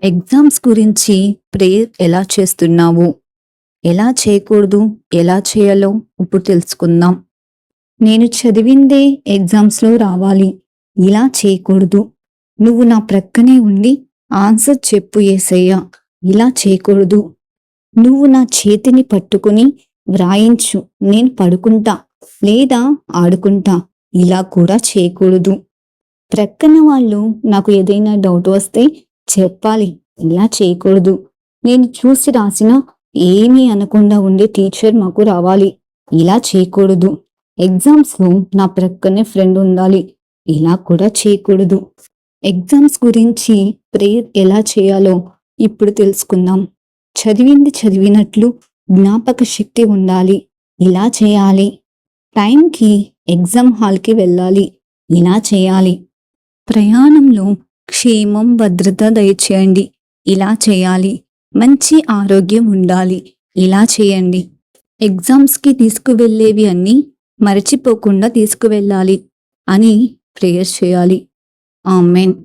Exams గురించి prayer ఎలా చేస్తున్నావు? ఎలా చేయకూడదు? ఎలా చేయాలో ఇప్పుడు తెలుసుకుందాం. నేను చదివిందే ఎగ్జామ్స్‌లో రావాలి. ఇలా చేయకూడదు. నువ్వు నా ప్రక్కనే ఉండి ఆన్సర్ చెప్పు యేసయ్య. ఇలా చేయకూడదు. నువ్వు నా చేతిని పట్టుకుని వ్రాయించు. నేను పడుకుంటా లేదా ఆడుకుంటా. ఇలా కూడా చేయకూడదు. ప్రక్కన వాళ్ళు నాకు ఏదైనా డౌట్ వస్తే చెప్పాలి. ఇలా చేయకూడదు. నేను చూసి రాసినా ఏమీ అనకుండా ఉండే టీచర్ మాకు రావాలి. ఇలా చేయకూడదు. ఎగ్జామ్స్‌లో నా ప్రక్కనే ఫ్రెండ్ ఉండాలి. ఇలా కూడా చేయకూడదు. ఎగ్జామ్స్ గురించి ప్రేయర్ ఎలా చేయాలో ఇప్పుడు తెలుసుకుందాం. చదివింది చదివినట్లు జ్ఞాపక శక్తి ఉండాలి. ఇలా చేయాలి. టైంకి ఎగ్జామ్ హాల్‌కి వెళ్ళాలి. ఇలా చేయాలి. ప్రయాణంలో క్షేమం, భద్రత దయచేయండి. ఇలా చేయాలి. మంచి ఆరోగ్యం ఉండాలి. ఇలా చేయండి. ఎగ్జామ్స్‌కి తీసుకువెళ్ళేవి అన్నీ మరచిపోకుండా తీసుకువెళ్ళాలి అని ప్రేయర్ చేయాలి. ఆమేన్.